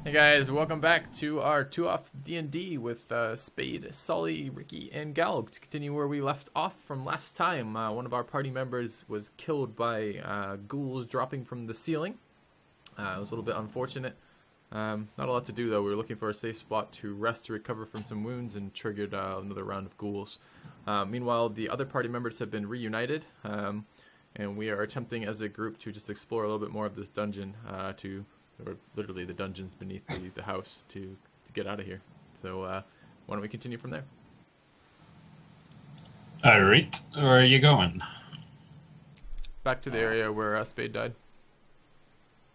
Hey guys, welcome back to our 2-off D&D with Spade, Sully, Ricky, and Gal. To continue where we left off from last time, one of our party members was killed by ghouls dropping from the ceiling. It was a little bit unfortunate. Not a lot to do though. We were looking for a safe spot to rest, to recover from some wounds, and triggered another round of ghouls. Meanwhile, the other party members have been reunited, and we are attempting as a group to just explore a little bit more of this dungeon or literally the dungeons beneath the house to get out of here. So why don't we continue from there? Alright, where are you going? Back to the area where Spade died.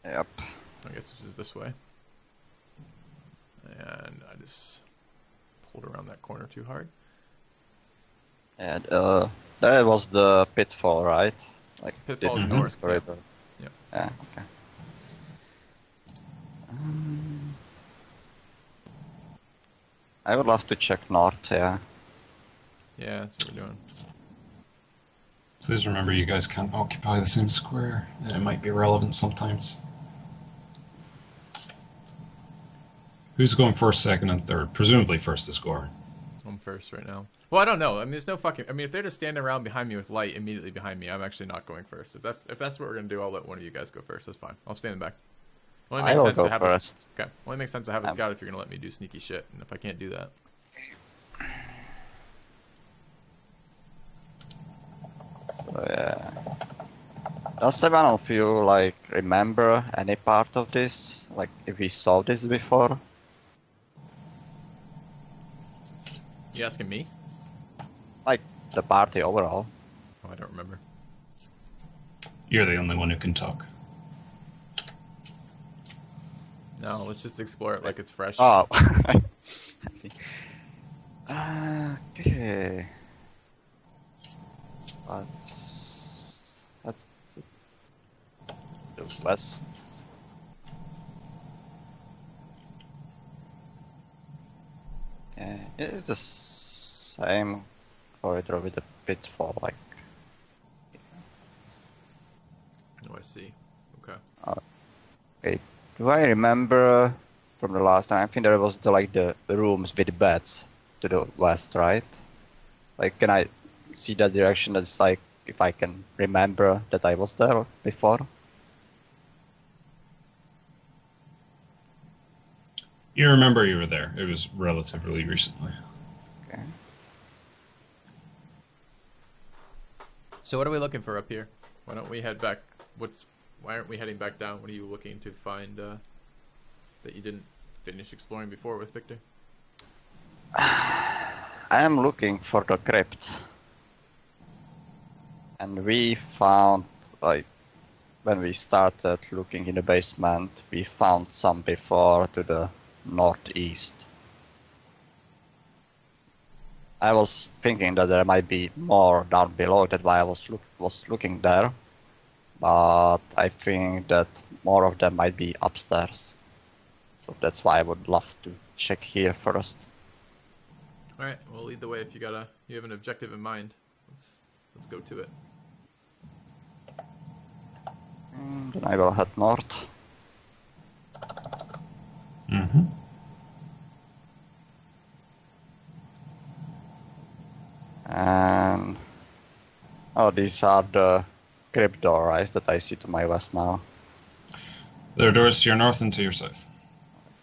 Yep. I guess this is this way. And I just pulled around that corner too hard. And that was the pitfall, right? Like Pitfall this north. corridor. Yep. Yeah. Okay. I would love to check north. Yeah. Yeah, that's what we're doing. Please remember you guys can't occupy the same square. It might be relevant sometimes. Who's going first, second, and third? Presumably first is Goran. I'm first right now. Well, I don't know. I mean, there's no fucking. I mean, if they're just standing around behind me with light immediately behind me, I'm actually not going first. If that's what we're gonna do, I'll let one of you guys go first. That's fine. I'll stand in the back. Only I makes will sense go to have first. Okay. Only makes sense to have a scout if you're gonna let me do sneaky shit, and if I can't do that. So yeah. Does anyone of you like remember any part of this? Like if we saw this before? You asking me? Like the party overall? Oh, I don't remember. You're the only one who can talk. No, let's just explore it like it's fresh. Oh. I see. Okay. That's the west. Yeah, it's the same corridor with the pitfall, like. Oh, I see. Okay. Okay. Do I remember from the last time? I think there was the rooms with the beds to the west, right? Like, can I see that direction? That's like if I can remember that I was there before. You remember you were there. It was relatively recently. Okay. So what are we looking for up here? Why don't we head back? Why aren't we heading back down? What are you looking to find that you didn't finish exploring before with Victor? I am looking for the crypt. And we found, like, when we started looking in the basement, we found some before to the northeast. I was thinking that there might be more down below, that's why I was looking there. But I think that more of them might be upstairs. So that's why I would love to check here first. All right, we'll lead the way if you have an objective in mind. Let's go to it. Then I will head north. Mm-hmm. And oh, these are the crypt doors that I see to my west now. There are doors to your north and to your south.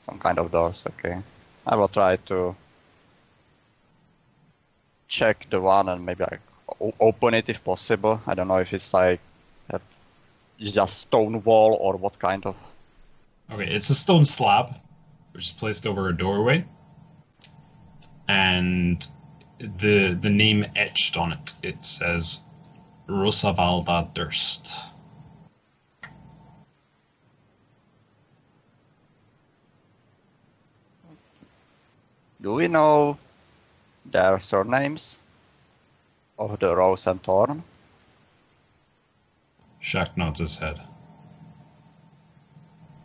Some kind of doors, okay. I will try to check the one and maybe like open it if possible. I don't know if it's like it's just stone wall or what kind of. Okay, it's a stone slab, which is placed over a doorway. And the name etched on it, it says Rosavalda Durst. Do we know their surnames of the Rose and Thorn? Shaq nods his head.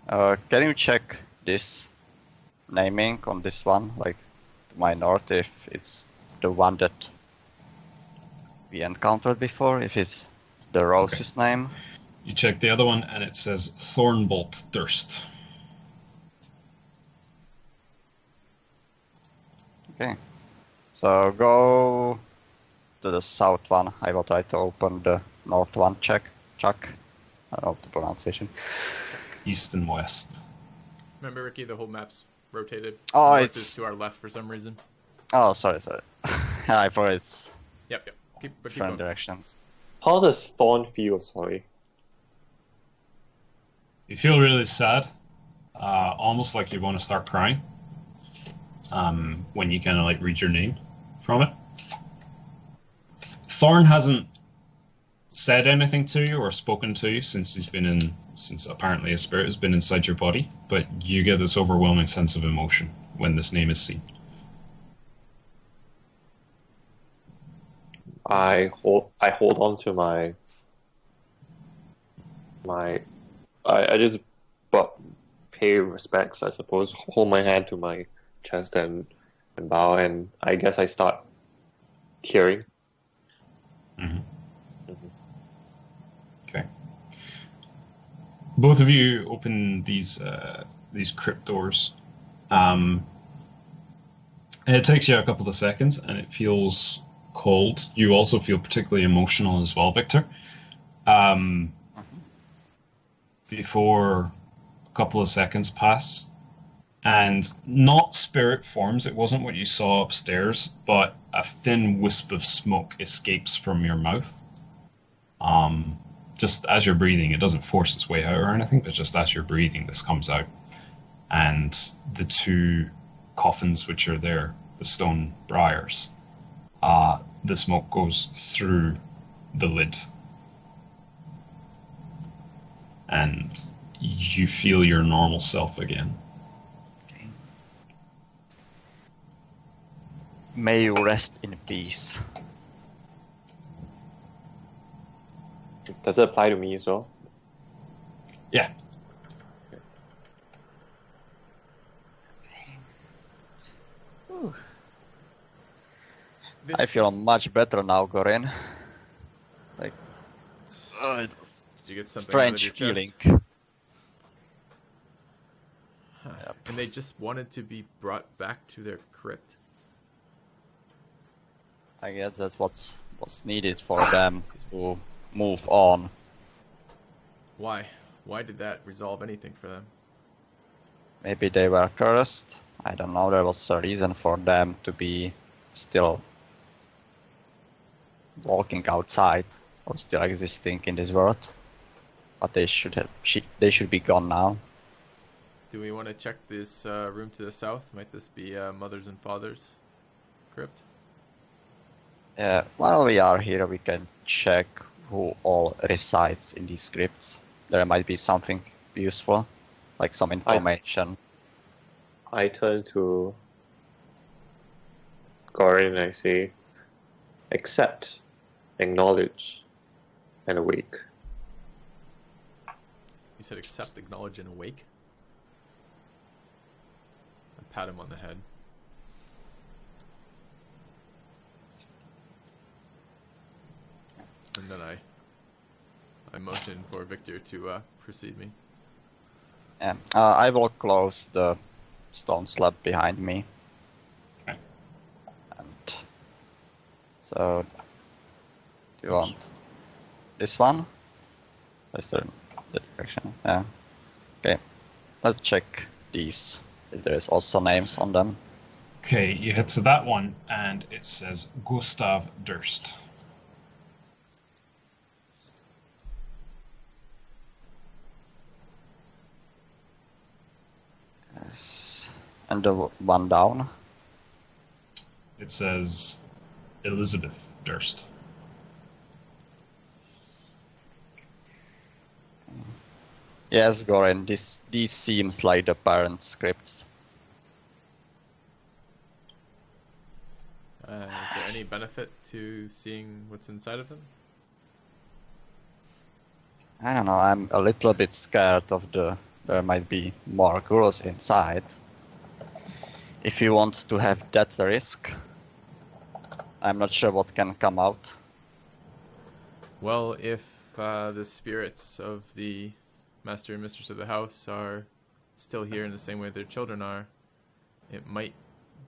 Can you check this naming on this one, like to my north, if it's the one that we encountered before, if it's the Rose's name? You check the other one and it says Thornbolt Durst. Okay. So go to the south one. I will try to open the north one. Chuck. I don't know the pronunciation. East and west. Remember, Ricky, the whole map's rotated. Oh, North it's is to our left for some reason. Oh, sorry. I thought it's Yep. Keep different going. directions. How does Thorn feel? Sorry. You feel really sad, almost like you want to start crying. When you kind of like read your name from it. Thorn hasn't said anything to you or spoken to you since apparently a spirit has been inside your body, but you get this overwhelming sense of emotion when this name is seen. I hold on to I just pay respects, I suppose. Hold my hand to my chest and bow, and I guess I start tearing. Mm-hmm. Okay. Both of you open these crypt doors. And it takes you a couple of seconds, and it feels cold. You also feel particularly emotional as well, Victor. Before a couple of seconds pass, and not spirit forms. It wasn't what you saw upstairs, but a thin wisp of smoke escapes from your mouth. Just as you're breathing, it doesn't force its way out or anything, but just as you're breathing, this comes out. And the two coffins which are there, the stone briars, the smoke goes through the lid. And you feel your normal self again. Okay. May you rest in peace. Does it apply to me as well? Yeah. I feel much better now, Gorin. Like, Did you get something out of strange your feeling. chest? Huh. Yep. And they just wanted to be brought back to their crypt. I guess that's what's needed for them to move on. Why? Why did that resolve anything for them? Maybe they were cursed. I don't know. There was a reason for them to be still walking outside or still existing in this world. But they should be gone now. Do we want to check this room to the south? Might this be Mother's and Father's crypt? Yeah, while we are here, we can check who all resides in these crypts. There might be something useful, like some information. I turn to Gorin and I say, accept, acknowledge, and awake. You said accept, acknowledge, and awake? I pat him on the head. And then I motion for Victor to precede me. Yeah, I will close the stone slab behind me. Okay. And so, do you want this one? That's the direction. Yeah. Okay. Let's check these. If there's also names on them. Okay, you hit to that one, and it says Gustav Durst. Yes. And the one down. It says Elizabeth Durst. Yes, Gorin, these seems like the parent scripts. Is there any benefit to seeing what's inside of them? I don't know, I'm a little bit scared of there might be more girls inside. If you want to have that risk, I'm not sure what can come out. Well, if the spirits of the master and mistress of the house are still here in the same way their children are, it might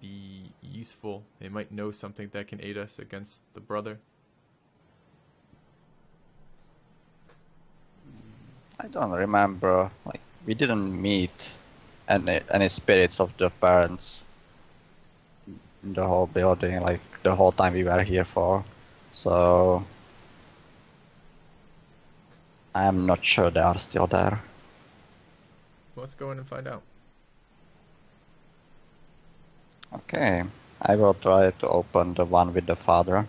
be useful. They might know something that can aid us against the brother. I don't remember. Like, we didn't meet any spirits of the parents in the whole building, like the whole time we were here for. So I am not sure they are still there. Let's go in and find out. Okay, I will try to open the one with the father.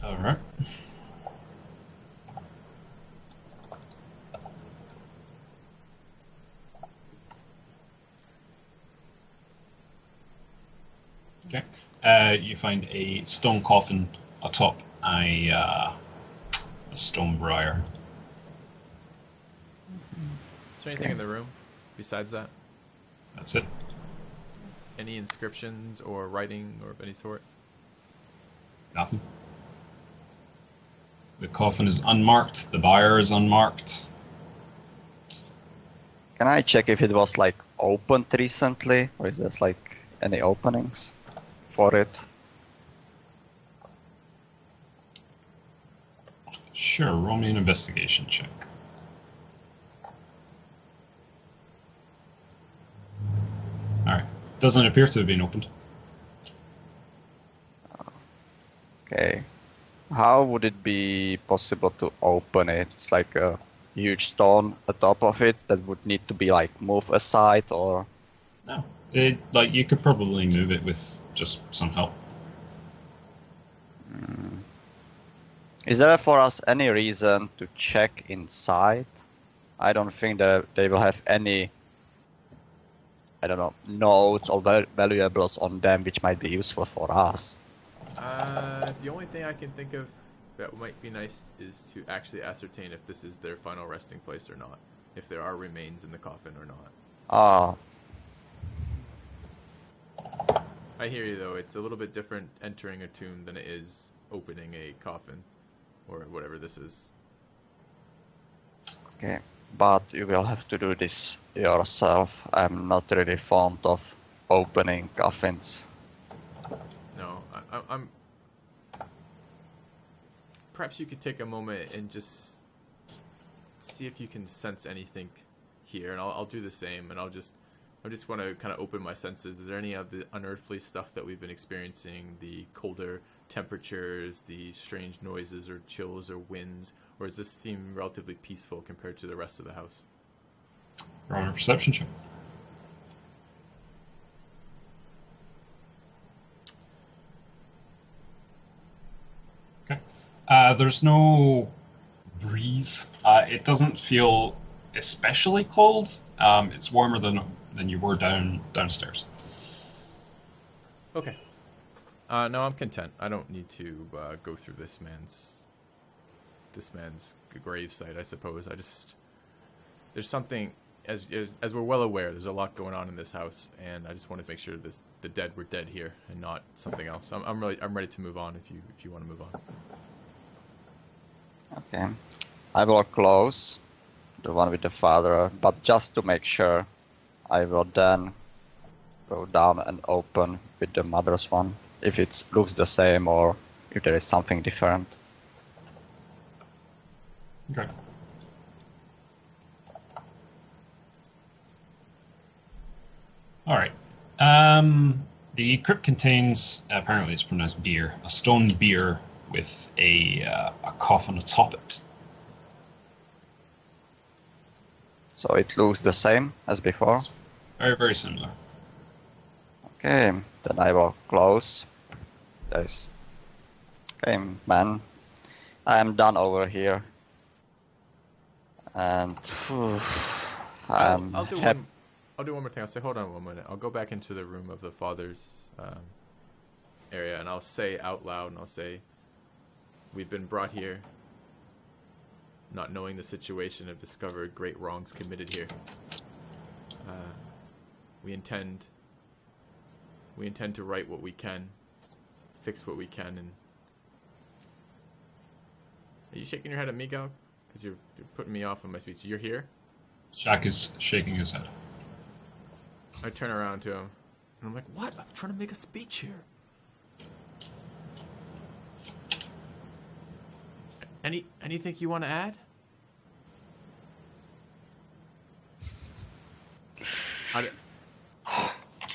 Alright. Okay. You find a stone coffin atop a stone briar. Is there anything in the room besides that? That's it. Any inscriptions or writing or of any sort? Nothing. The coffin is unmarked. The bier is unmarked. Can I check if it was like opened recently, or if there's like any openings for it? Sure, roll me an investigation check. Alright. Doesn't appear to have been opened. Okay. How would it be possible to open it? It's like a huge stone atop of it that would need to be like moved aside, or... No. Like, you could probably move it with just some help. Is there for us any reason to check inside? I don't think that they will have any, I don't know, notes or valuables on them which might be useful for us. The only thing I can think of that might be nice is to actually ascertain if this is their final resting place or not. If there are remains in the coffin or not. Ah, I hear you though, it's a little bit different entering a tomb than it is opening a coffin. Or whatever this is. okay. But you will have to do this yourself. I'm not really fond of opening coffins. No, I'm... Perhaps you could take a moment and just see if you can sense anything here, and I'll do the same, and I just want to kind of open my senses. Is there any of the unearthly stuff that we've been experiencing, the colder temperatures, the strange noises or chills or winds, or does this seem relatively peaceful compared to the rest of the house? Roll a perception check. Okay. There's no breeze. It doesn't feel especially cold. It's warmer than you were downstairs. Okay. No, I'm content. I don't need to go through this man's gravesite, I suppose. There's something, as we're well aware, there's a lot going on in this house, and I just want to make sure the dead were dead here and not something else. I'm ready to move on if you want to move on. Okay. I will close the one with the father, but just to make sure, I will then go down and open with the mother's one, if it looks the same or if there is something different. Okay. All right. The crypt contains, apparently it's pronounced beer, a stone beer with a coffin atop it. So it looks the same as before? It's very, very similar. Okay, then I will close. There's... Okay, man. I am done over here. And... I'll do one more thing. I'll say, hold on 1 minute. I'll go back into the room of the father's area, and I'll say out loud, and I'll say, we've been brought here, not knowing the situation, have discovered great wrongs committed here. We intend to right what we can, fix what we can, and... Are you shaking your head at me, Gal? Because you're putting me off on my speech. You're here? Shaq is shaking his head. I turn around to him. And I'm like, what? I'm trying to make a speech here. Anything you want to add?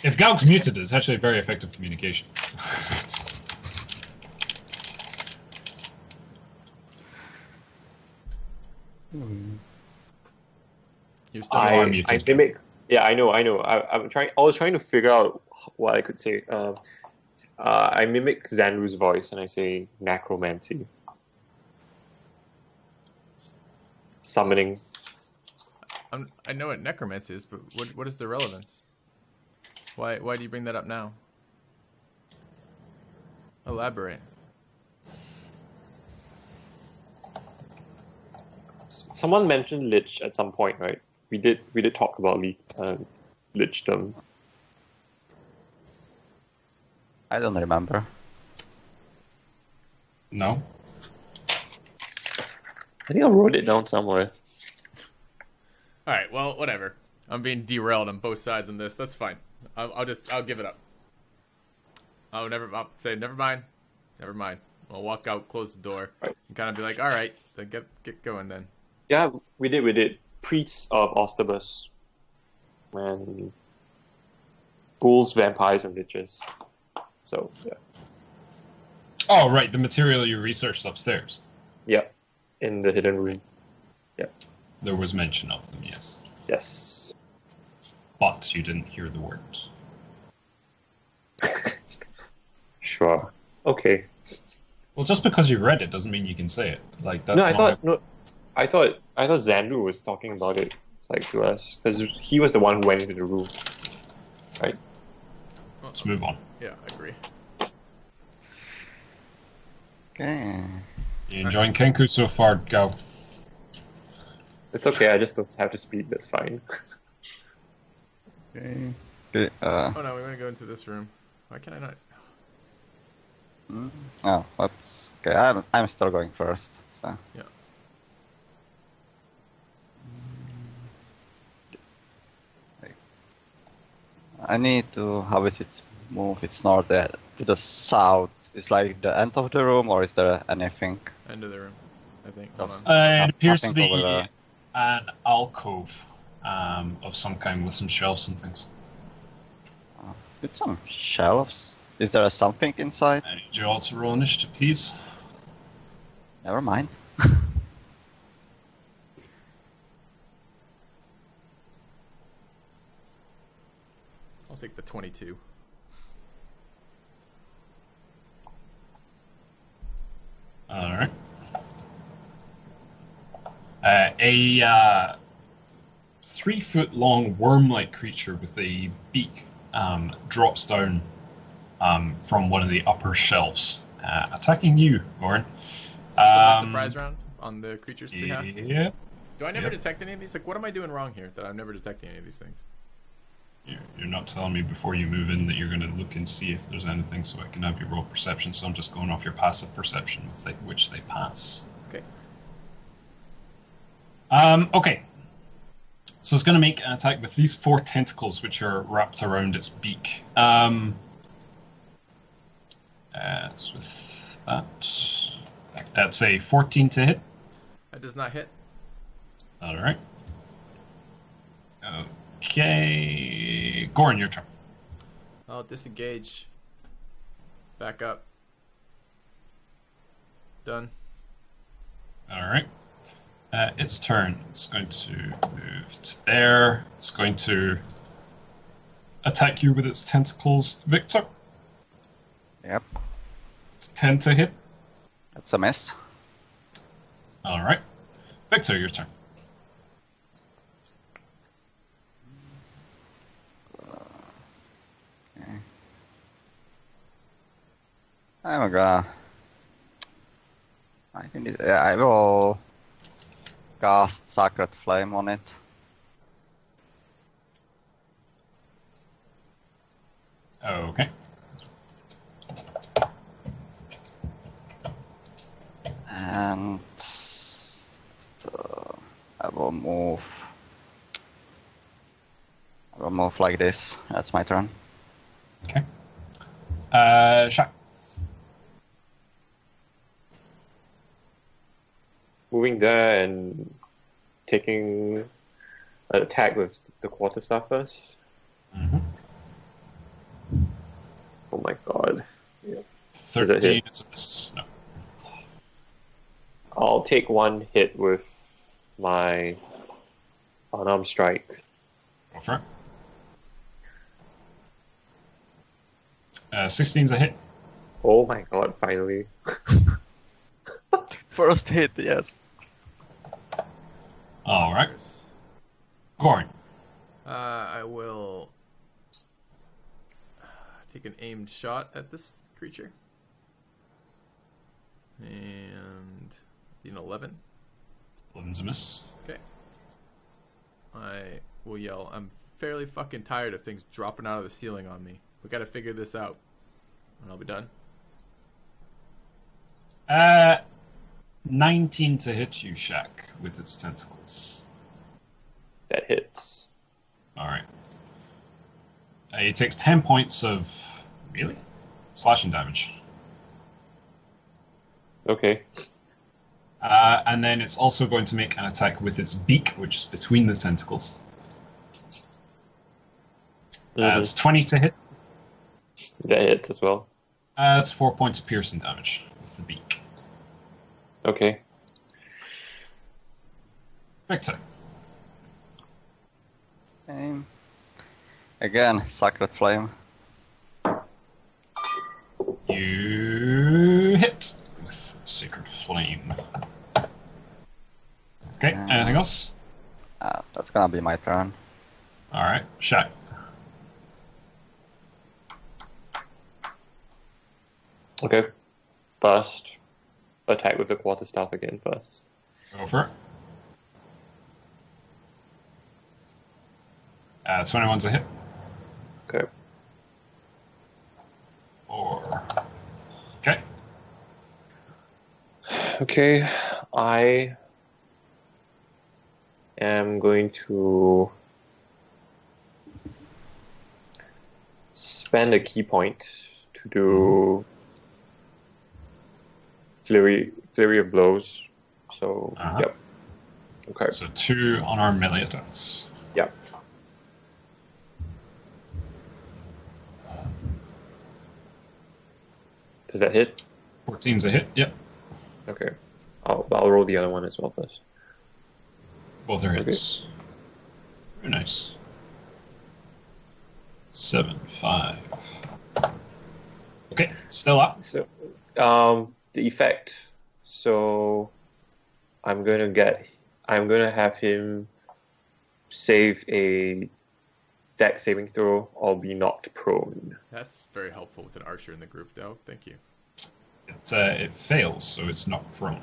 If Galg's muted, it's actually very effective communication. You're still I mimic. Yeah, I know. I was trying to figure out what I could say. I mimic Xandu's voice and I say necromancy, summoning. I know what necromancy is, but what is the relevance? Why do you bring that up now? Elaborate. Someone mentioned lich at some point, right? We did talk about lichdom. I don't remember. No. I think I wrote it down somewhere. All right, well, whatever. I'm being derailed on both sides on this. That's fine. I'll give it up. I'll say never mind. I'll walk out, close the door, and kind of be like, all right, then get going then. Yeah, we did. Priests of Ostibus. And ghouls, vampires, and liches. So, yeah. Oh, right, the material you researched upstairs. Yeah, in the hidden room. Yeah. There was mention of them, yes. Yes. But you didn't hear the words. Sure. Okay. Well, just because you've read it doesn't mean you can say it. Like that's I thought Xandu was talking about it, like, to us, because he was the one who went into the room, right? Let's move on. Yeah, I agree. Okay. You enjoying Kenku so far, Gal? It's okay. I just don't have to speak. That's fine. Okay. Oh no, we want to go into this room. Why can I not? Oh, whoops. Okay, I'm still going first. So. Yeah. I need to. How is it move? It's not there. To the south. It's like the end of the room, or is there anything? End of the room, I think. It appears to be an alcove of some kind with some shelves and things. With some shelves. Is there something inside? I need you all to roll initiative, please. Never mind. I'll take the 22. All right. A 3-foot-long worm-like creature with a beak drops down from one of the upper shelves, attacking you, Goran. Surprise round on the creature's behalf? Yeah. Do I never detect any of these? Like, what am I doing wrong here that I'm never detecting any of these things? You're not telling me before you move in that you're going to look and see if there's anything so I can have you roll perception, so I'm just going off your passive perception with which they pass. Okay. Okay. So it's going to make an attack with these 4 tentacles which are wrapped around its beak. It's with that. That's a 14 to hit. That does not hit. Alright. Okay. Goran, your turn. I'll disengage. Back up. Done. Alright. Its turn. It's going to move to there. It's going to attack you with its tentacles. Victor. Yep. It's 10 to hit. That's a miss. Alright. Victor, your turn. Okay. I'm gonna. I will cast Sacred Flame on it. Okay. And I will move. I will move like this. That's my turn. Okay. Shot. Moving there and taking an attack with the quarterstaff first. Mm-hmm. Oh my god. Yeah. 13 is a miss. No. I'll take one hit with my unarmed strike. Go for it. 16's a hit. Oh my god, finally. First hit, yes. All right. Goring. I will take an aimed shot at this creature. And 11. 11's a miss. Okay. I will yell, I'm fairly fucking tired of things dropping out of the ceiling on me. We gotta figure this out. And I'll be done. 19 to hit you, Shaq, with its tentacles. That hits. Alright. It takes 10 points of... Really? Slashing damage. Okay. And then it's also going to make an attack with its beak, which is between the tentacles. It's 20 to hit. That hits as well. It's 4 points of piercing damage with the beak. Okay. Victor. Aim. Again, Sacred Flame. You hit with Sacred Flame. Okay, anything else? That's gonna be my turn. Alright, Shaq. Okay. First, attack with the quarterstaff again first. Go for it. 21's a hit. Okay. 4. Okay. Okay, I am going to spend a key point to do flurry of blows. So, yep. Okay. So 2 unarmed melee attacks. Yep. Does that hit? 14's a hit, yep. Okay. I'll roll the other one as well first. Both are hits. Very nice. 7, 5. Okay, still up. So, the effect. So, I'm gonna have him save a dex saving throw or be knocked prone. That's very helpful with an archer in the group, though. Thank you. It fails, so it's not prone.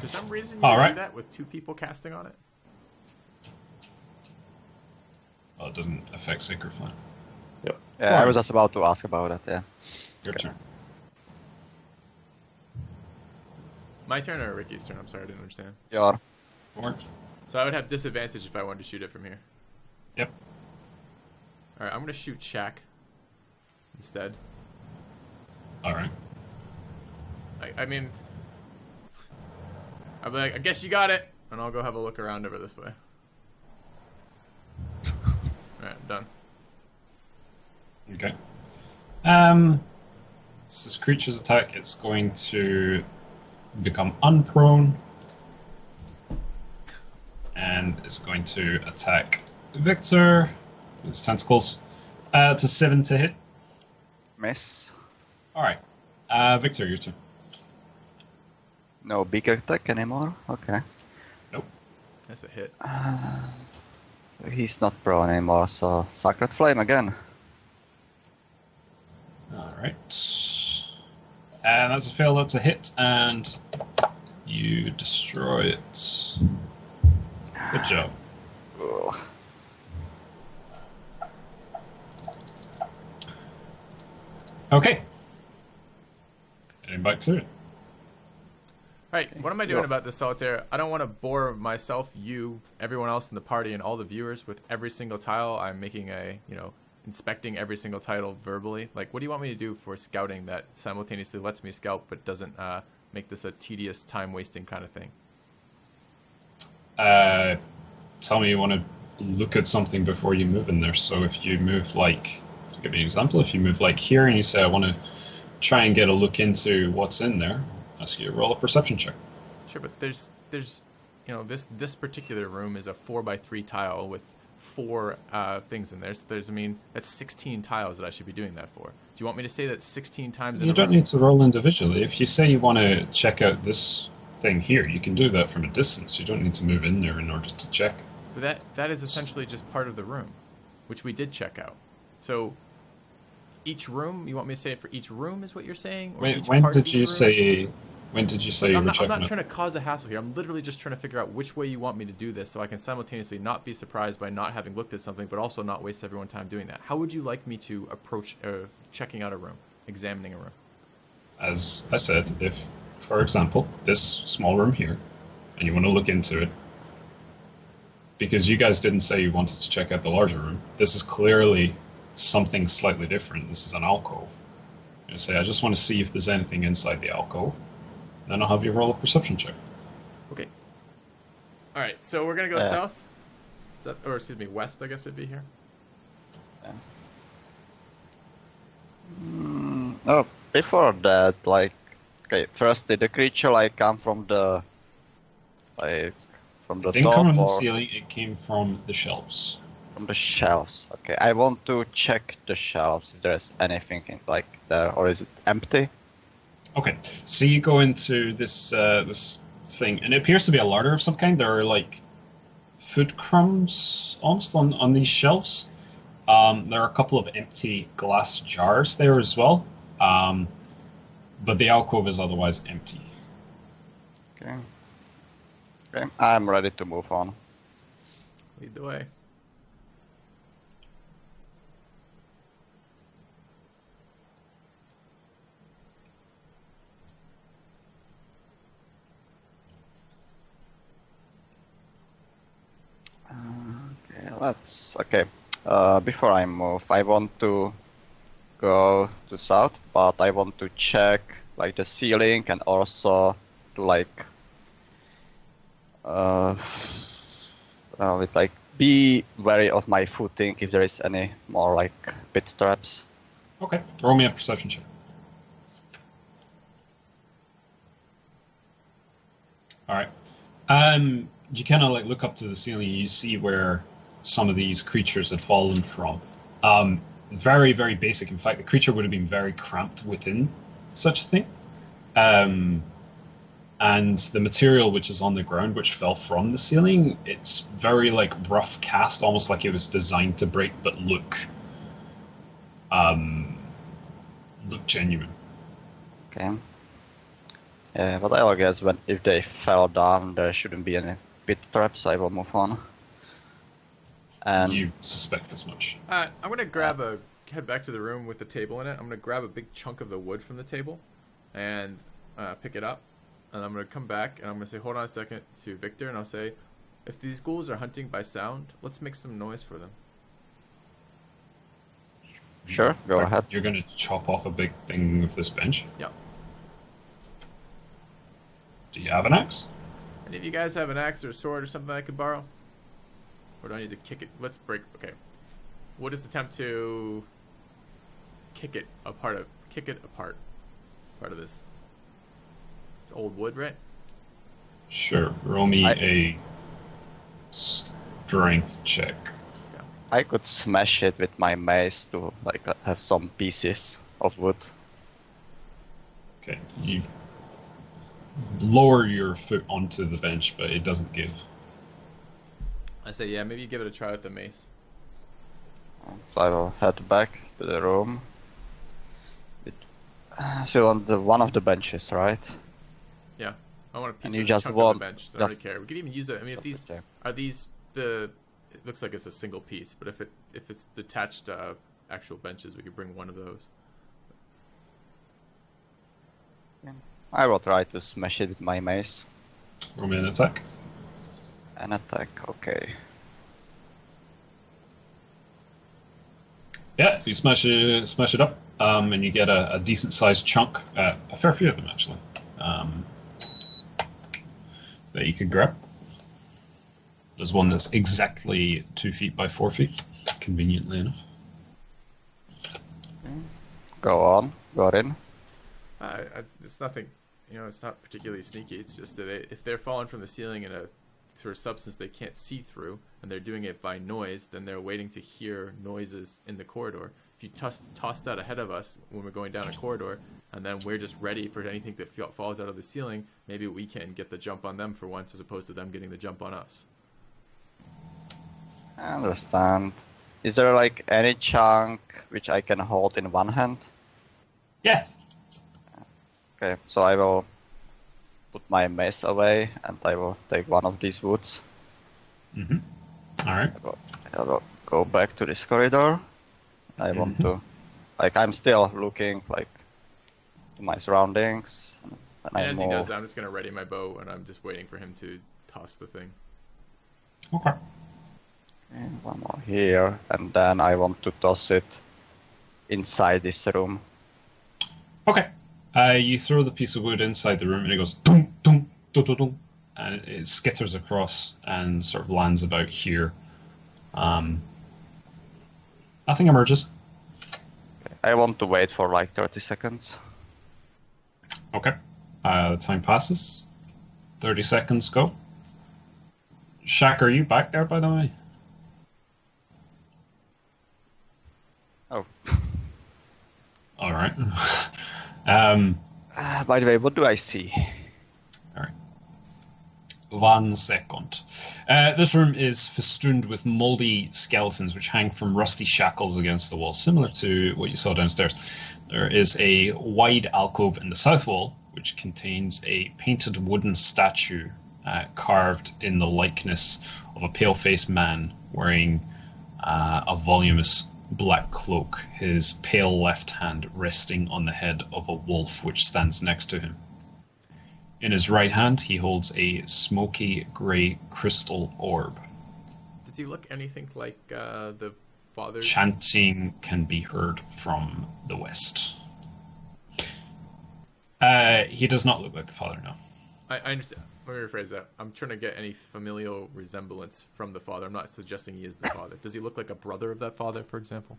For some reason, you All do that with 2 people casting on it? Well, it doesn't affect Sacred Flame. Yep. Yeah, I was just about to ask about it, yeah. Your turn. My turn or Ricky's turn? I'm sorry, I didn't understand. Your. So I would have disadvantage if I wanted to shoot it from here. Yep. Alright, I'm going to shoot Shaq instead. Alright. I mean... I'll be like, I guess you got it! And I'll go have a look around over this way. Alright, I'm done. Okay. So this creature's attack, it's going to become unprone. And it's going to attack Victor with its tentacles. It's a 7 to hit. Miss. Alright. Victor, your turn. No big attack anymore? Okay. Nope. That's a hit. So he's not prone anymore, so Sacred Flame again. Alright. And that's a fail, that's a hit, and you destroy it. Good job. Ugh. Okay. Getting back to it. Alright, what am I doing about this, Solitaire? I don't want to bore myself, you, everyone else in the party, and all the viewers with every single tile. I'm making a, inspecting every single tile verbally. Like, what do you want me to do for scouting that simultaneously lets me scout but doesn't make this a tedious, time-wasting kind of thing? Tell me you want to look at something before you move in there. So if you move, like, to give you an example, if you move like here and you say, I want to try and get a look into what's in there, ask you to roll a perception check. Sure, but there's this particular room is a 4x3 tile with 4 things in there. So that's 16 tiles that I should be doing that for. Do you want me to say that 16 times in a row? You don't need to roll individually. If you say you want to check out this thing here, you can do that from a distance. You don't need to move in there in order to check. But that is essentially just part of the room, which we did check out. So each room, you want me to say it for each room is what you're saying? Or When did you say you were checking I'm it? not trying to cause a hassle here. I'm literally just trying to figure out which way you want me to do this so I can simultaneously not be surprised by not having looked at something, but also not waste everyone's time doing that. How would you like me to approach checking out a room, examining a room? As I said, if, for example, this small room here, and you want to look into it, because you guys didn't say you wanted to check out the larger room, this is clearly something slightly different. This is an alcove. You say, I just want to see if there's anything inside the alcove. Then I'll have you roll a perception check. Okay. All right, so we're gonna go south. Or excuse me, west. I guess it'd be here. Oh, before that, first did the creature come from the It didn't top come from the or ceiling. It came from the shelves. from the shelves? Okay, I want to check the shelves if there's anything there, or is it empty? Okay, so you go into this this thing, and it appears to be a larder of some kind. There are food crumbs almost on these shelves. There are a couple of empty glass jars there as well, but the alcove is otherwise empty. Okay. Okay, I'm ready to move on. Lead the way. Okay. Before I move, I want to go to south, but I want to check the ceiling and also to be wary of my footing if there is any more pit traps. Okay, roll me a perception check. All right. You kind of look up to the ceiling and you see where some of these creatures had fallen from. Very, very basic. In fact, the creature would have been very cramped within such a thing. And the material which is on the ground, which fell from the ceiling, it's very rough cast, almost like it was designed to break, but look genuine. Okay. But I guess if they fell down, there shouldn't be any pit traps. I will move on. And you suspect as much. I'm gonna head back to the room with the table in it. I'm gonna grab a big chunk of the wood from the table, and pick it up. And I'm gonna come back and I'm gonna say, hold on a second, to Victor, and I'll say, if these ghouls are hunting by sound, let's make some noise for them. Sure, go ahead. You're gonna chop off a big thing of this bench? Yeah. Do you have an axe? Any of you guys have an axe or a sword or something I could borrow? Or do I need to kick it? Let's break. Okay. We'll just attempt to kick it apart. Part of this. It's old wood, right? Sure. Roll me a strength check. Yeah. I could smash it with my mace to have some pieces of wood. Okay. You lower your foot onto the bench, but it doesn't give. I say, yeah, maybe you give it a try with the mace. So I will head back to the room. So on one of the benches, right? Yeah, I want a piece And you of just chunk of want the bench. I don't really care. We could even use it. I mean, if these are the. It looks like it's a single piece, but if it's detached actual benches, we could bring one of those. Yeah. I will try to smash it with my mace. Roll me an attack. An attack, okay. Yeah, you smash it up, and you get a decent-sized chunk, a fair few of them actually, that you can grab. There's one that's exactly 2 feet by 4 feet, conveniently enough. Go on, got in. It's nothing, it's not particularly sneaky. It's just that if they're falling from the ceiling through a substance they can't see through, and they're doing it by noise, then they're waiting to hear noises in the corridor. If you toss that ahead of us when we're going down a corridor, and then we're just ready for anything that falls out of the ceiling, maybe we can get the jump on them for once, as opposed to them getting the jump on us. I understand. Is there like any chunk which I can hold in one hand? Yeah. Okay, so I will put my mace away and I will take one of these woods. Mm-hmm. All right. I will go back to this corridor. I want to, I'm still looking to my surroundings. And as he does that, I'm just going to ready my bow, and I'm just waiting for him to toss the thing. Okay. And one more here, and then I want to toss it inside this room. Okay. You throw the piece of wood inside the room, and it goes dum dum dum dum dum, and it skitters across and sort of lands about here. Nothing emerges. I want to wait for 30 seconds. Okay. The time passes. 30 seconds go. Shaq, are you back there, by the way? Oh. All right. By the way, what do I see? All right. 1 second. This room is festooned with moldy skeletons which hang from rusty shackles against the wall, similar to what you saw downstairs. There is a wide alcove in the south wall which contains a painted wooden statue carved in the likeness of a pale-faced man wearing a voluminous black cloak, his pale left hand resting on the head of a wolf which stands next to him. In his right hand, he holds a smoky grey crystal orb. Does he look anything like the father? Chanting can be heard from the west. He does not look like the father, no. I understand. Let me rephrase that. I'm trying to get any familial resemblance from the father. I'm not suggesting he is the father. Does he look like a brother of that father, for example?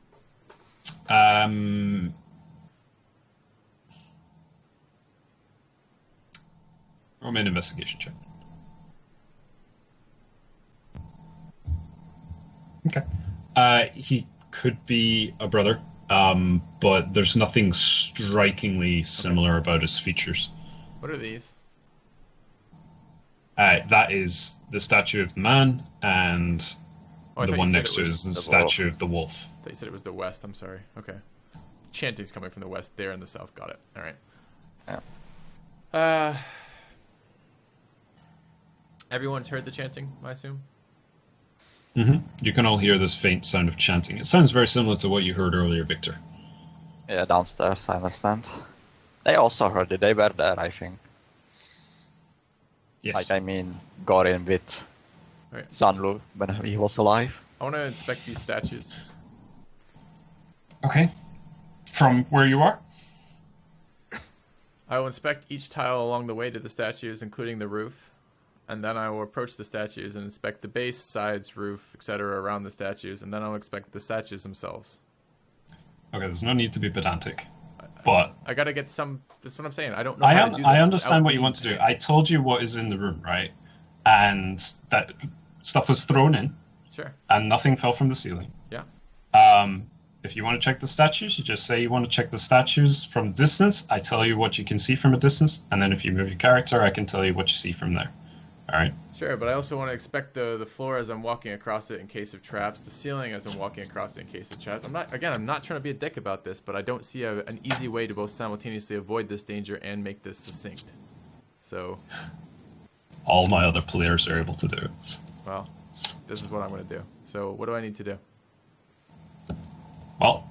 Roll me an investigation check. Okay. He could be a brother, but there's nothing strikingly similar about his features. What are these? That is the statue of the man, and the one next to it is the statue of the wolf. I thought you said it was the west. I'm sorry. Okay. Chanting's coming from the west. There in the south. Got it. All right. Yeah. Everyone's heard the chanting, I assume? Mm-hmm. You can all hear this faint sound of chanting. It sounds very similar to what you heard earlier, Victor. Yeah, downstairs, I understand. They also heard it. They were there, I think. Yes. Gorin with Zanlu when he was alive. I want to inspect these statues. Okay. From where you are? I will inspect each tile along the way to the statues, including the roof. And then I will approach the statues and inspect the base, sides, roof, etc. around the statues. And then I'll inspect the statues themselves. Okay, there's no need to be pedantic. But I gotta get some... That's what I'm saying. I don't know how to do this. I understand what you want to do. I told you what is in the room, right? And that stuff was thrown in. Sure. And nothing fell from the ceiling. Yeah. If you want to check the statues, you just say you want to check the statues from distance. I tell you what you can see from a distance. And then if you move your character, I can tell you what you see from there. All right. Sure, but I also want to inspect the floor as I'm walking across it in case of traps, the ceiling as I'm walking across it in case of traps. I'm not trying to be a dick about this, but I don't see an easy way to both simultaneously avoid this danger and make this succinct. So... all my other players are able to do it. Well, this is what I'm going to do. So what do I need to do? Well,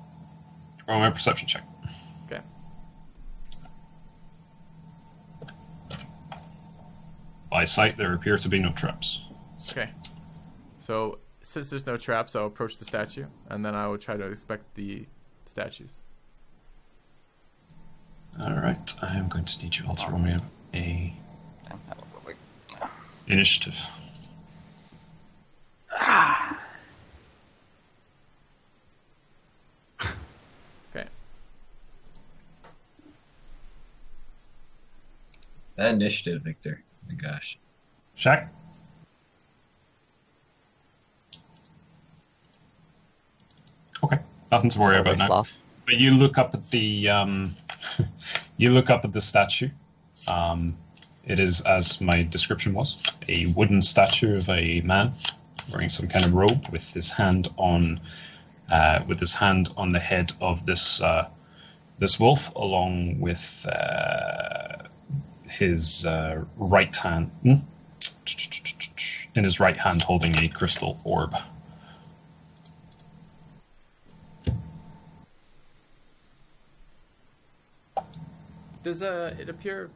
roll my perception check. Okay. By sight, there appear to be no traps. Okay. So, since there's no traps, I'll approach the statue, and then I will try to inspect the statues. Alright, I am going to need you all to roll me a initiative. Okay. That initiative, Victor. Oh my gosh. Shaq? Okay, nothing to worry about now. Last. But you look up at the you look up at the statue. It is, as my description was, a wooden statue of a man wearing some kind of robe with his hand on the head of this this wolf, along with his right hand in his right hand holding a crystal orb. Does it appear,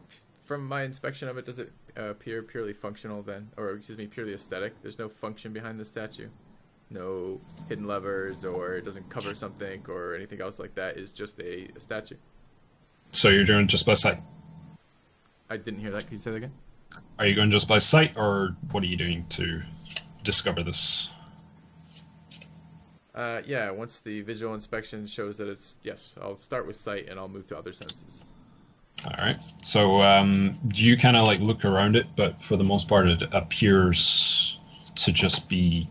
from my inspection of it, does it appear purely functional then? Or, excuse me, purely aesthetic? There's no function behind the statue? No hidden levers, or it doesn't cover something, or anything else like that? It's just a statue? So you're doing just by sight? I didn't hear that. Can you say that again? Are you going just by sight, or what are you doing to discover this? Yeah, once the visual inspection shows that it's... Yes, I'll start with sight, and I'll move to other senses. Alright, so do you kind of like look around it, but for the most part it appears to just be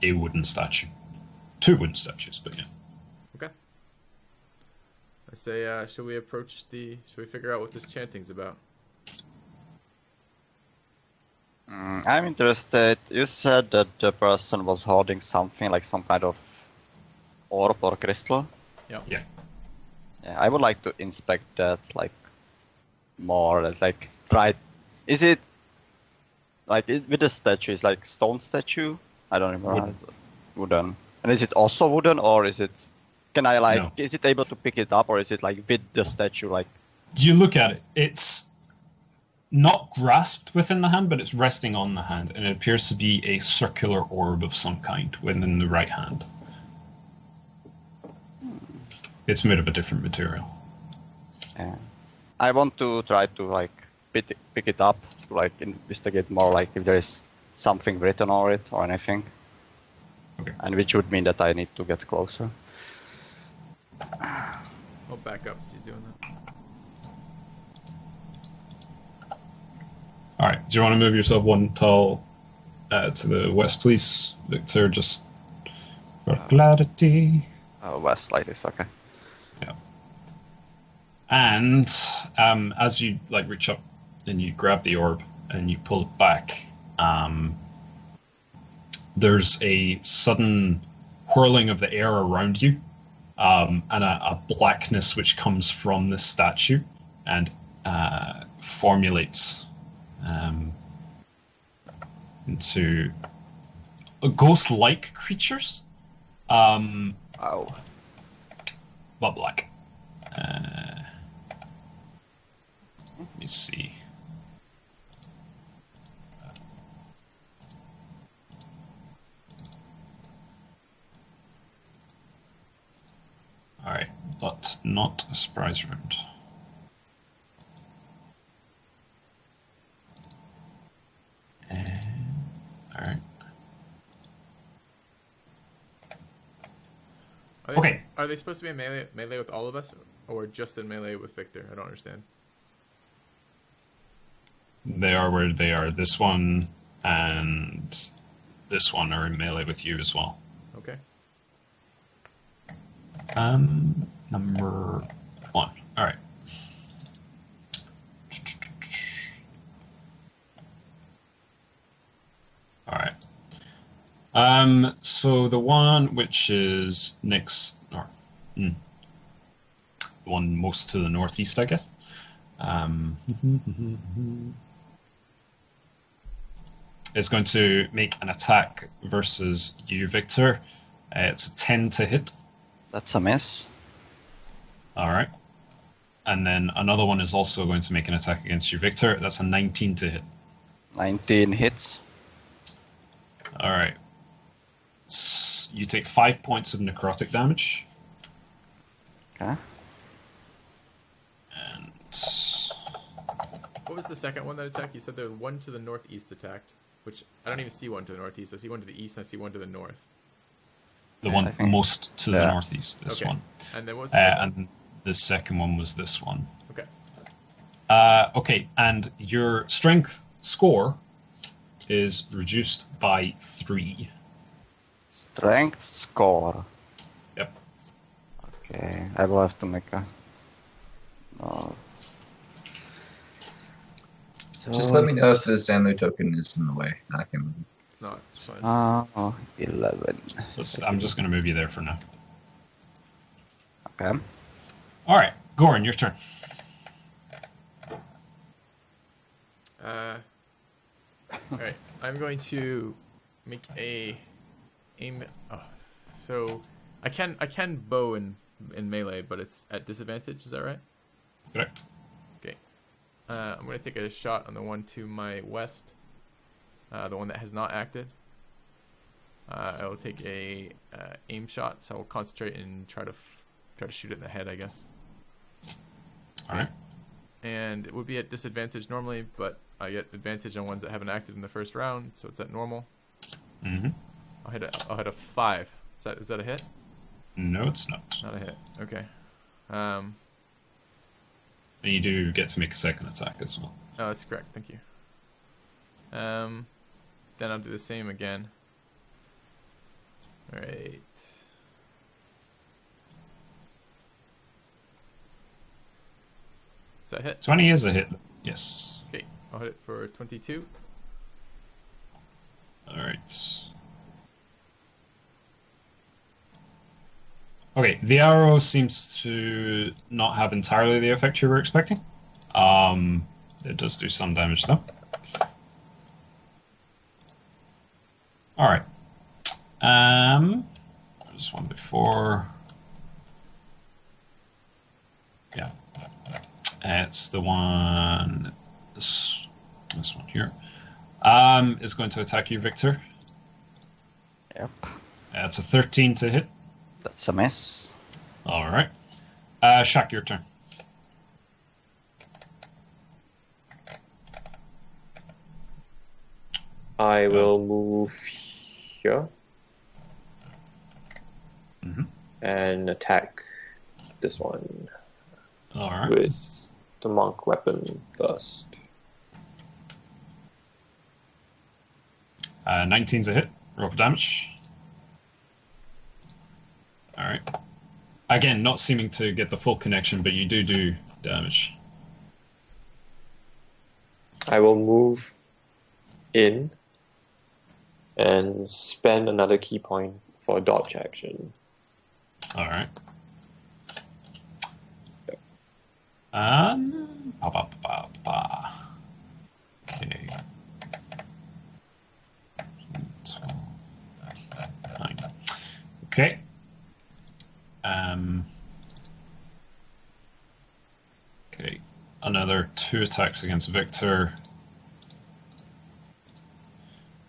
a wooden statue. 2 wooden statues, but yeah. Okay. I say, should we figure out what this chanting's about? I'm interested. You said that the person was holding something like some kind of orb or crystal. Yeah. Yeah. Yeah, I would like to inspect that, like, more, like, try... Is it, like, with the statue, it's like stone statue? I don't remember. Wooden. And is it also wooden, or is it... Can I, like, No. is it able to pick it up, or is it, like, with the statue, like... You look at it, it's not grasped within the hand, but it's resting on the hand, and it appears to be a circular orb of some kind within the right hand. It's made of a different material. Yeah. I want to try to, like, pick it up, to, like, investigate more, like, if there is something written on it or anything. Okay. And which would mean that I need to get closer. I'll back up as he's doing that. Alright, do you want to move yourself one tile to the west, please, Victor, just for clarity? West, like this, okay. Yeah. And as you like reach up and you grab the orb and you pull it back, there's a sudden whirling of the air around you, and a blackness which comes from the statue and formulates into ghost-like creatures, Oh. but black. Let me see. Alright, but not a surprise round. Alright. Okay. Are they supposed to be in melee with all of us, or just in melee with Victor? I don't understand. They are where they are. This one and this one are in melee with you as well. Okay. Number 1. Alright. Alright. So the one which is next, or the one most to the northeast, I guess. Is going to make an attack versus you, Victor. It's a 10 to hit. That's a miss. Alright. And then another one is also going to make an attack against you, Victor. That's a 19 to hit. 19 hits. Alright. You take 5 points of necrotic damage. Okay. And What was the second one that attacked? You said there was one to the northeast attacked, which I don't even see one to the northeast. I see one to the east and I see one to the north. the one most to the northeast, this Okay. one. And then what was the second? And the second one was this one. Okay. Okay, and your strength score is reduced by 3. Strength score. Yep. Okay, I will have to make a. No. Just let me know if this ammo token is in the way. I can. It's not. It's fine. 11. I'm just going to move you there for now. Okay. All right, Goran, your turn. Alright, I'm going to make a aim. Oh, so I can bow in melee, but it's at disadvantage. Is that right? Correct. Okay. I'm going to take a shot on the one to my west, the one that has not acted. I will take a aim shot, so I will concentrate and try to shoot it in the head, I guess. All right. And it would be at disadvantage normally, but I get advantage on ones that haven't acted in the first round, so it's at normal. Mm-hmm. I'll hit a 5. Is that a hit? No, it's not. Not a hit. Okay. And you do get to make a second attack as well. Oh, that's correct. Thank you. Then I'll do the same again. All right. Is that hit? 20 is a hit. Yes. Okay. I'll hit it for 22. All right. Okay, the arrow seems to not have entirely the effect you were expecting. It does do some damage though. All right. There's one before. Yeah. It's the one. This one here. Is going to attack you, Victor. Yep. It's a 13 to hit. That's a miss. All right. Shaq, your turn. I will move here Mm-hmm. and attack this one All right. with the monk weapon first. 19's a hit. Roll for damage. All right. Again, not seeming to get the full connection, but you do damage. I will move in and spend another key point for a dodge action. All right. Okay. 12, 9. Okay. Okay. Another 2 attacks against Victor.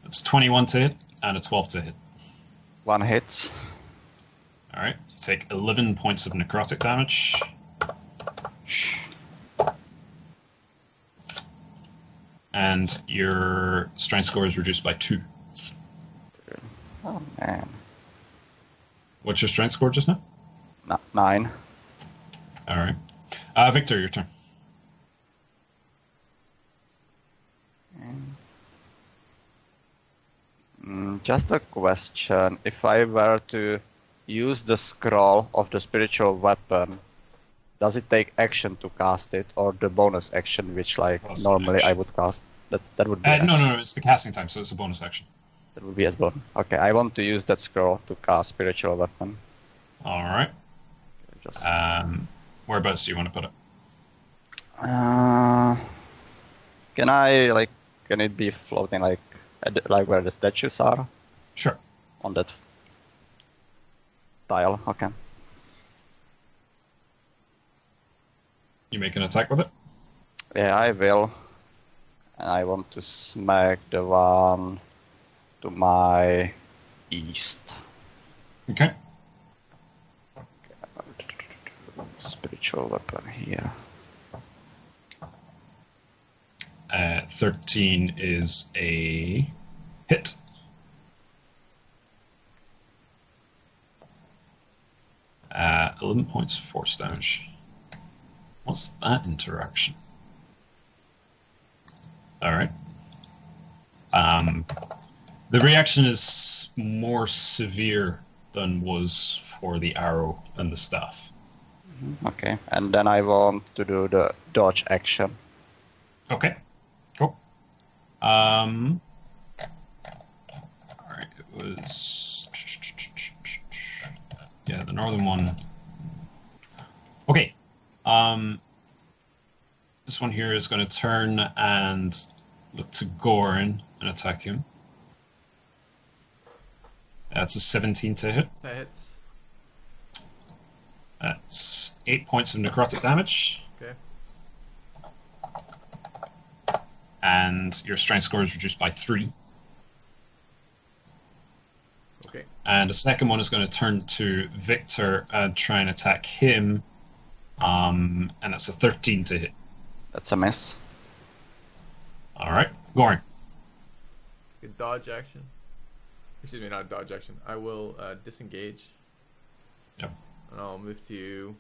It's 21 to hit and a 12 to hit. 1 hit. All right. You take 11 points of necrotic damage. And your strength score is reduced by 2. Oh man. What's your strength score just now? 9. All right. Victor, your turn. Just a question. If I were to use the scroll of the spiritual weapon, does it take action to cast it, or the bonus action, which Bonus normally action. I would cast? That would be No, it's the casting time, so it's a bonus action. That would be as bonus. Okay, I want to use that scroll to cast spiritual weapon. All right. Just Whereabouts do you want to put it? can it be floating like where the statues are Sure. on that tile? Okay. You make an attack with it? Yeah, I will. And I want to smack the one to my east. Okay. Spiritual weapon here. 13 is a hit. Uh, 11 points of force damage. What's that interaction? Alright. The reaction is more severe than was for the arrow and the staff. Okay, and then I want to do the dodge action. Okay, cool. Alright, it was... Yeah, the northern one. Okay, this one here is going to turn and look to Goran and attack him. That's a 17 to hit. That hits. That's 8 points of necrotic damage. Okay. And your strength score is reduced by 3. Okay. And the second one is going to turn to Victor and try and attack him. And that's a 13 to hit. That's a miss. Alright, Goran. Good dodge action. Excuse me, not a dodge action. I will disengage. Yep. And I'll move to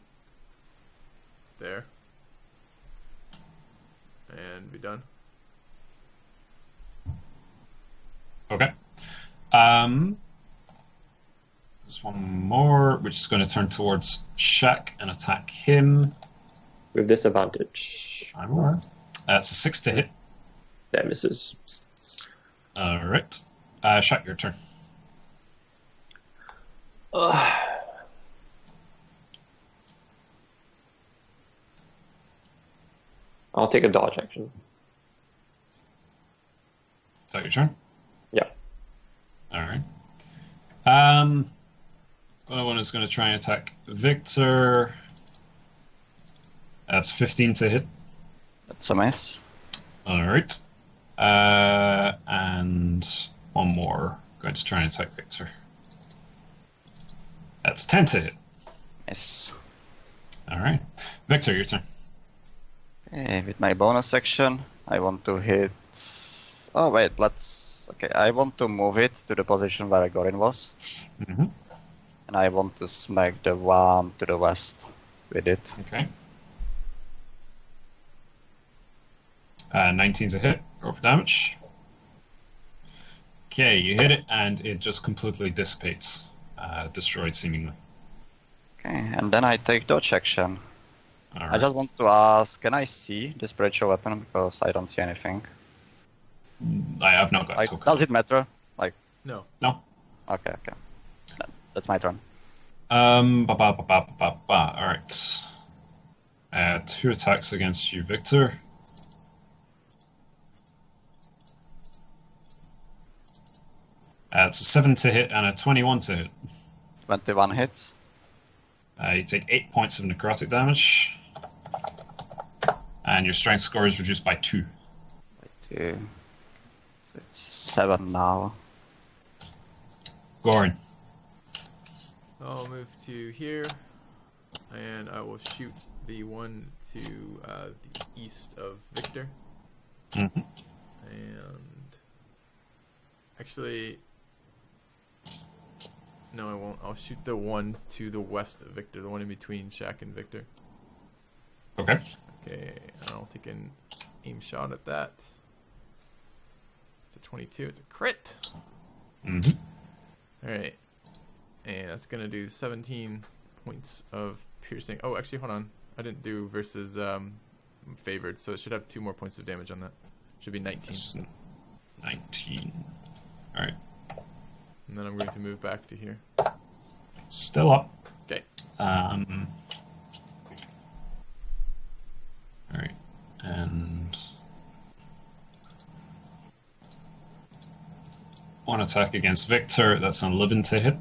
there. And be done. Okay. There's one more, which is going to turn towards Shaq and attack him. With disadvantage. I'm aware. That's a 6 to hit. That misses. Alright. Shaq, your turn. I'll take a dodge action. Is that your turn? Yeah. Alright. Other one is going to try and attack Victor. That's 15 to hit. That's a miss. Alright. And one more. Going to try and attack Victor. That's 10 to hit. Miss. Alright. Victor, your turn. Okay, with my bonus action, I want to hit... Oh wait, let's... Okay, I want to move it to the position where Gorin was. Mm-hmm. And I want to smack the one to the west with it. Okay. 19's a hit. Roll for damage. Okay, you hit it and it just completely dissipates. Destroyed seemingly. Okay, and then I take dodge action. All right. I just want to ask, can I see the spiritual weapon? Because I don't see anything. I have not got Like, token. does it matter? Like, No. No. okay. That's my turn. Alright. 2 attacks against you, Victor. It's a 7 to hit and a 21 to hit. 21 hits. You take 8 points of necrotic damage. And your strength score is reduced by 2. 2. So it's 7 now. Goran. I'll move to here. And I will shoot the one to the east of Victor. Mm-hmm. And actually, no, I won't. I'll shoot the one to the west of Victor, the one in between Shaq and Victor. Okay. Okay, and I'll take an aim shot at that. It's a 22. It's a crit. Mm-hmm. All right, and that's gonna do 17 points of piercing. Oh, actually, hold on. I didn't do versus favored, so it should have 2 more points of damage on that. Should be 19. That's 19. Alright. And then I'm going to move back to here. Still up. Okay. Alright. And one attack against Victor. That's an 11 to hit.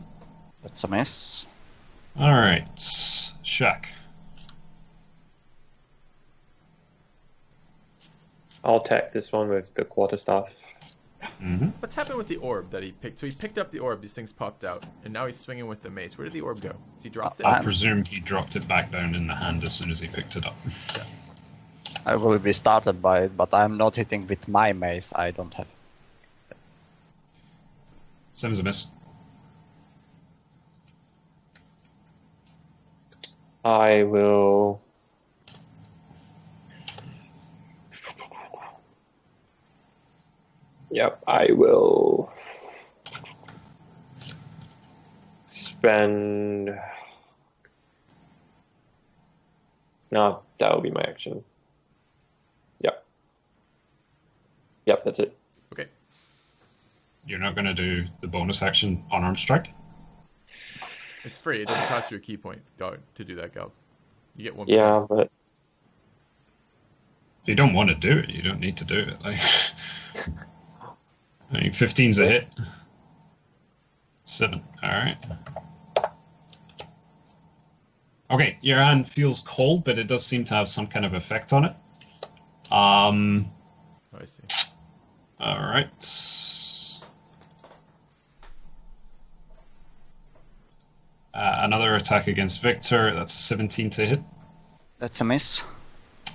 That's a miss. Alright. Shaq. I'll attack this one with the quarterstaff. Mm-hmm. What's happened with the orb that he picked? So he picked up the orb, these things popped out, and now he's swinging with the mace. Where did the orb go? Has he dropped it? I presume he dropped it back down in the hand as soon as he picked it up. I will be started by it, but I'm not hitting with my mace. I don't have. Same as a miss. I will. Yep, I will spend. No, that will be my action. Yep. Yep, that's it. Okay. You're not going to do the bonus action unarmed strike? It's free. It doesn't cost you a key point to do that, Gal. You get one. Yeah, but If you don't want to do it, you don't need to do it. Like, I mean, 15's a hit. 7. All right. Okay, your hand feels cold, but it does seem to have some kind of effect on it. Oh, I see. All right. Another attack against Victor. That's a 17 to hit. That's a miss.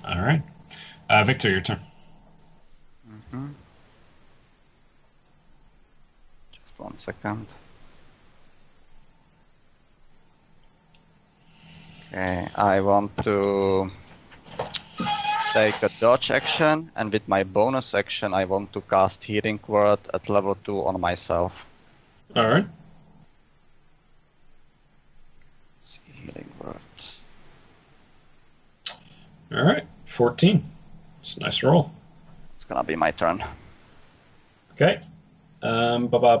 All right. Victor, your turn. Mm-hmm. Just 1 second. Okay, I want to take a dodge action, and with my bonus action, I want to cast Healing Word at level 2 on myself. All right. Healing Word. All right. 14. It's a nice roll. It's gonna be my turn. Okay. Ba-ba.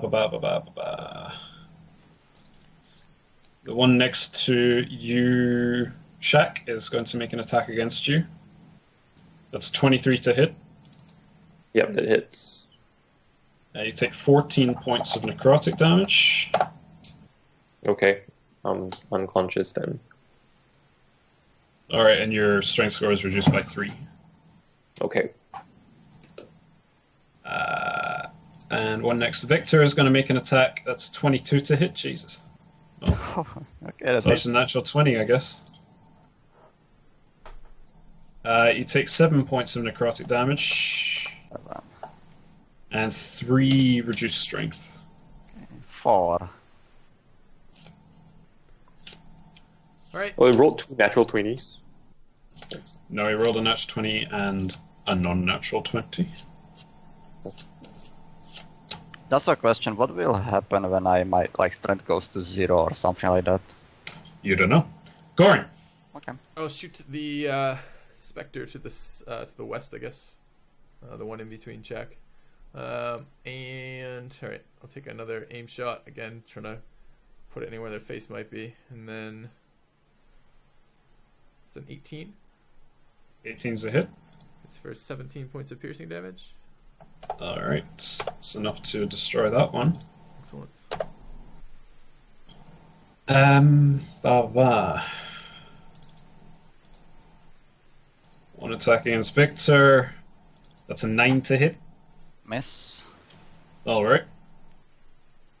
The one next to you, Shaq, is going to make an attack against you. That's 23 to hit. yep, that hits. You take 14 points of necrotic damage. Okay, I'm unconscious then. All right, and your strength score is reduced by 3. Okay, And one next to Victor is going to make an attack. That's 22 to hit. Jesus. Okay, that's So it's a natural 20, I guess. You take 7 points of necrotic damage and 3 reduced strength. 4. All right. well, I rolled 2 natural 20s. No, he rolled a natural 20 and a non-natural 20. That's a question. What will happen when my strength goes to 0 or something like that? You don't know. Goran. Okay. Oh, shoot the specter to the west, I guess. The one in between Jack. And all right, I'll take another aim shot again, trying to put it anywhere their face might be, and then it's an 18. 18's a hit. It's for 17 points of piercing damage. All right, it's enough to destroy that one. Excellent. One attack against Victor. That's a 9 to hit. Miss. All right.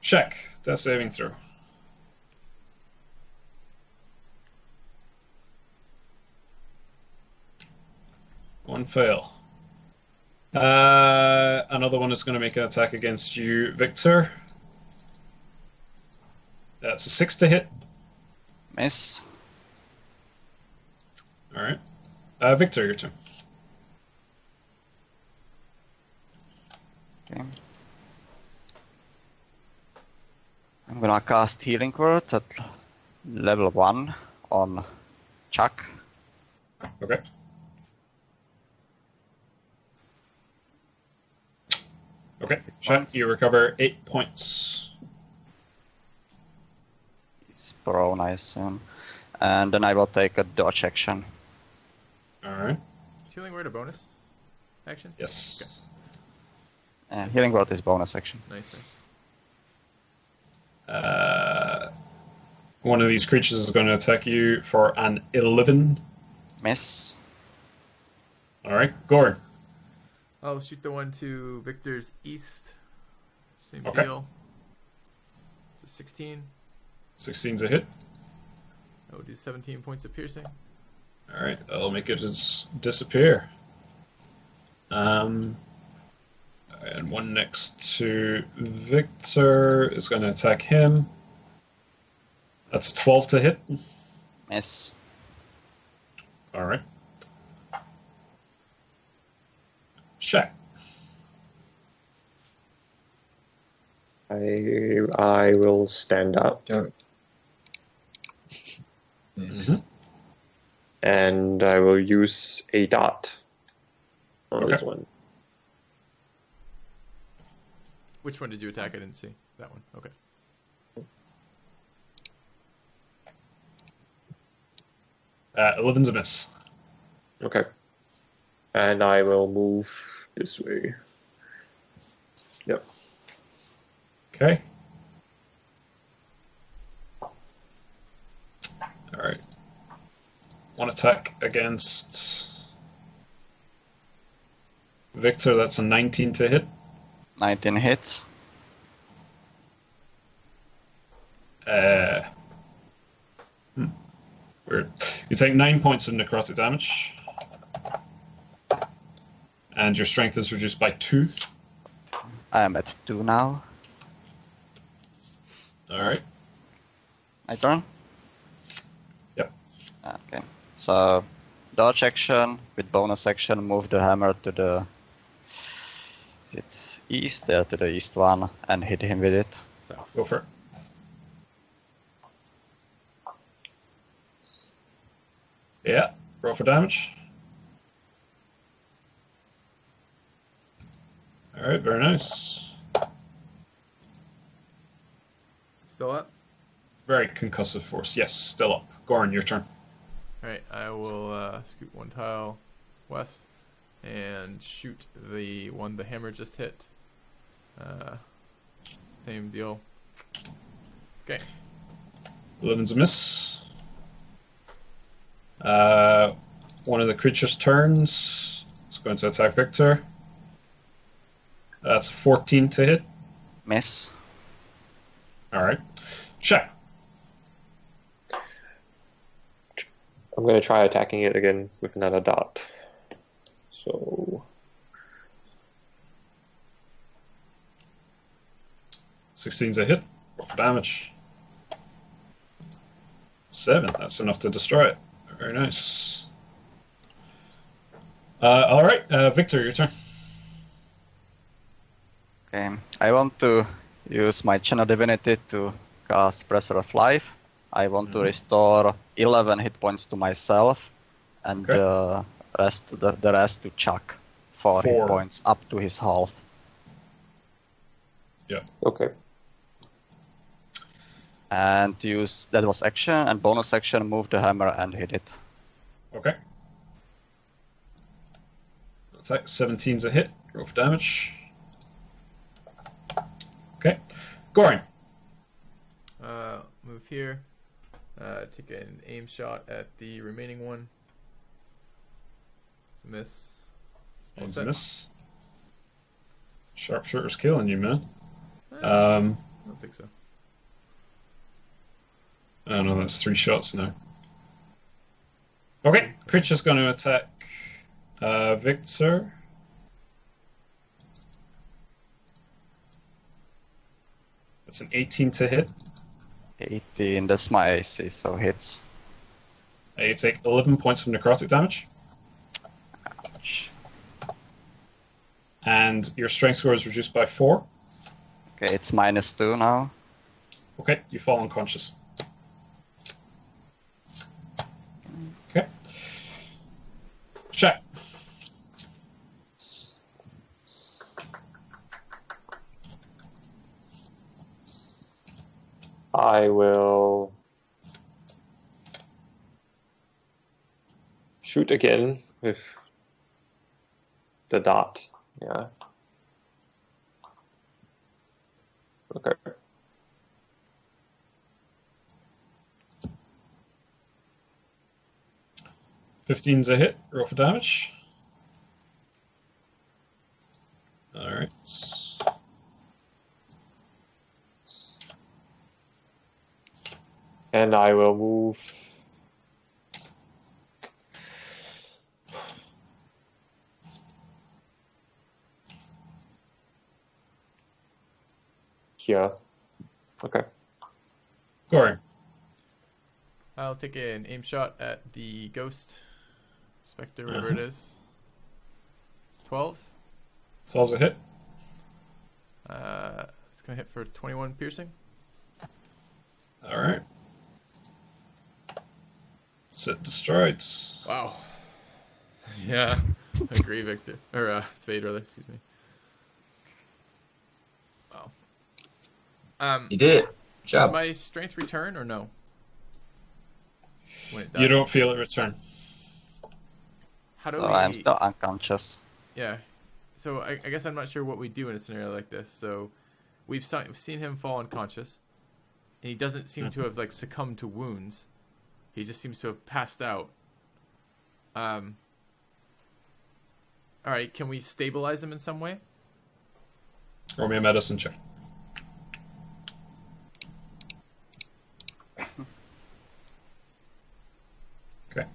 Check. Death saving throw. One fail. Another one is going to make an attack against you, Victor. That's a 6 to hit. Miss. All right. Victor, your turn. Okay. I'm gonna cast Healing Word at level 1 on Chuck. Okay. Okay. Chuck, you recover 8 points. He's prone, I assume. And then I will take a dodge action. All right. Healing word a bonus action? Yes. And Healing Word is bonus action. Nice. One of these creatures is going to attack you for an 11. Miss. All right. Gordon. I'll shoot the one to Victor's east. Same Okay. deal. So 16. 16's a hit. I will do 17 points of piercing. Alright, that'll make it disappear. And one next to Victor is going to attack him. That's 12 to hit. Miss. Alright. Check. I will stand up Don't. Yes. Mhm. and I will use a dot on this Okay. one. Which one did you attack? I didn't see. That one. Okay. 11's a miss. Okay. And I will move this way. Yep. Okay. Alright. One attack against Victor, that's a 19 to hit. 19 hits. Weird. You take 9 points of necrotic damage. And your strength is reduced by 2. I am at 2 now. Alright. My turn? Yep. Okay. So, dodge action with bonus action, move the hammer to the east, there to the east one, and hit him with it. South. Go for it. Yeah. Roll for damage. Alright, very nice. Still up? Very concussive force. Yes, still up. Goran, your turn. Alright, I will scoot one tile west and shoot the one the hammer just hit. Same deal. Okay. 11's a miss. One of the creature's turns is going to attack Victor. That's 14 to hit. Miss. Alright. Check. I'm going to try attacking it again with another dot. So 16's a hit. Roll for damage. 7. That's enough to destroy it. Very nice. Alright, Victor, your turn. Okay. I want to use my Channel Divinity to cast Pressure of Life. I want to restore 11 hit points to myself, and Okay. the rest to Chuck. 4 hit 4. points up to his half. okay. And use that was action, and bonus action, move the hammer and hit it. Okay. Attack 17's a hit. Roll for damage. Okay. Goring. Move here. Take an aim shot at the remaining one. Miss. All One's a set. miss. Sharpshooter's killing you, man. I don't think so. Oh no, that's 3 shots now. Okay, creature's going to attack Victor. That's an 18 to hit. 18, that's my AC, so hits. You take 11 points of necrotic damage. Ouch. And your strength score is reduced by 4. Okay, it's -2 now. Okay, you fall unconscious. Okay. Check. I will shoot again with the dot. Yeah. Okay. $15's a hit. Roll for damage. And I will move. Here. Okay. Corey. I'll take an aim shot at the ghost specter, whatever it is. It's 12. 12's a hit. It's gonna hit for 21 piercing. All right. Set destroyed. Wow. Yeah. Agree, Victor. Or Spade, rather. Excuse me. Wow. You did it. Good Does job. my strength return or no? When it dies? You don't feel it return. How do So we... I'm still unconscious. Yeah. So I guess I'm not sure what we do in a scenario like this. So we've seen him fall unconscious, and he doesn't seem to have like succumbed to wounds. He just seems to have passed out. All right, can we stabilize him in some way? Roll me a medicine check. Okay.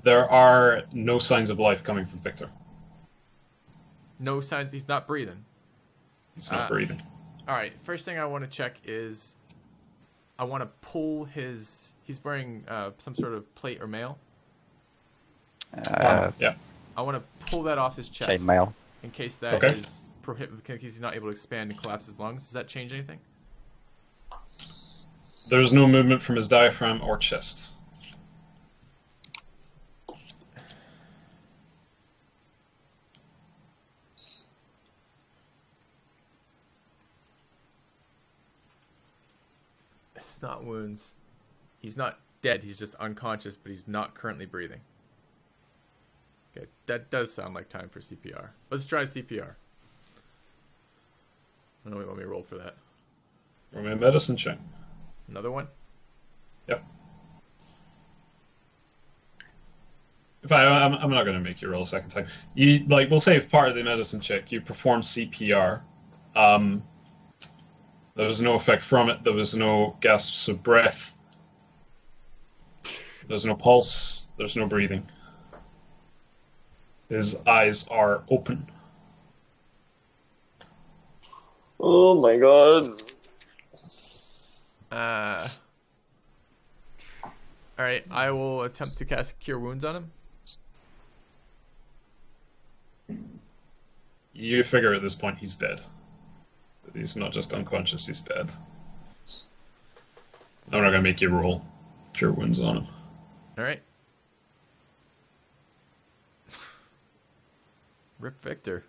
There are no signs of life coming from Victor. No signs. He's not breathing. He's not breathing. All right. First thing I want to check is, I want to pull his. He's wearing some sort of plate or mail. Yeah. I want to pull that off his chest Chainmail. in case that is prohibited, because he's not able to expand and collapse his lungs. Does that change anything? There's no movement from his diaphragm or chest. It's not wounds. He's not dead. He's just unconscious, but he's not currently breathing. Okay, that does sound like time for CPR. Let's try CPR. I don't know, let me roll for that. Roll me a medicine check. Another one? Yep. I'm not going to make you roll a second time. You we'll say if part of the medicine check you perform CPR. There was no effect from it. There was no gasps of breath. There's no pulse. There's no breathing. His eyes are open. Oh my god. Alright, I will attempt to cast Cure Wounds on him. You figure at this point he's dead. He's not just unconscious, he's dead. I'm not going to make you roll Cure Wounds on him. Alright. Rip Victor.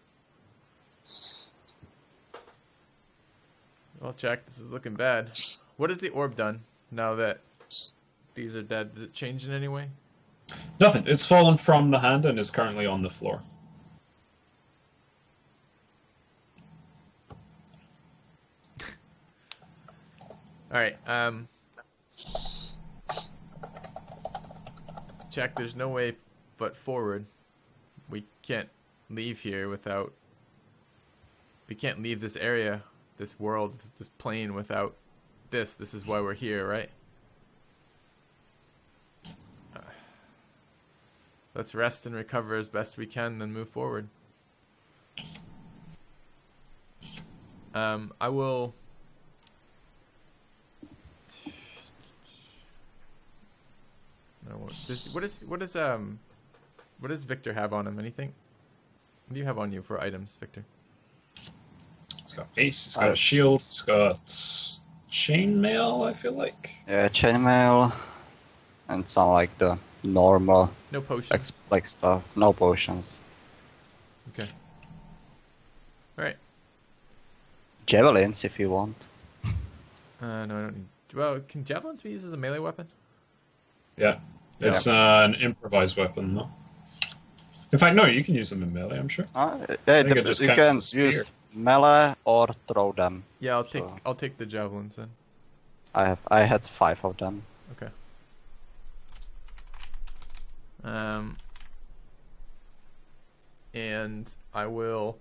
Well, Jack, this is looking bad. What has the orb done now that these are dead? Does it change in any way? Nothing. It's fallen from the hand and is currently on the floor. Alright, Jack, there's no way but forward. We can't leave here without... We can't leave this area, this world, this plane without this. This is why we're here, right? Let's rest and recover as best we can, then move forward. I will... No, what does Victor have on him? Anything? What do you have on you for items, Victor? He's got mace, he's got a shield, he's got chainmail, I feel like. Yeah, chainmail. And some like the normal No potions. like stuff. No potions. Okay. Alright. Javelins if you want. No, I don't need... Well, can javelins be used as a melee weapon? Yeah. It's an improvised weapon, though. In fact, no, you can use them in melee, I'm sure. Yeah, think it just you counts can as spear. use melee or throw them. Yeah, So- I'll take the javelins then. I had 5 of them. Okay. And I'll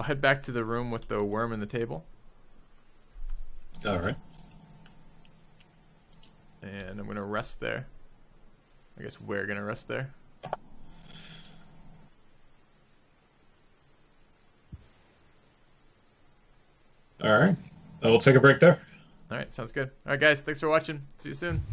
head back to the room with the worm and the table. All right. And I'm gonna rest there. I guess we're gonna rest there. All right. We'll take a break there. All right, sounds good. All right, guys, thanks for watching. See you soon.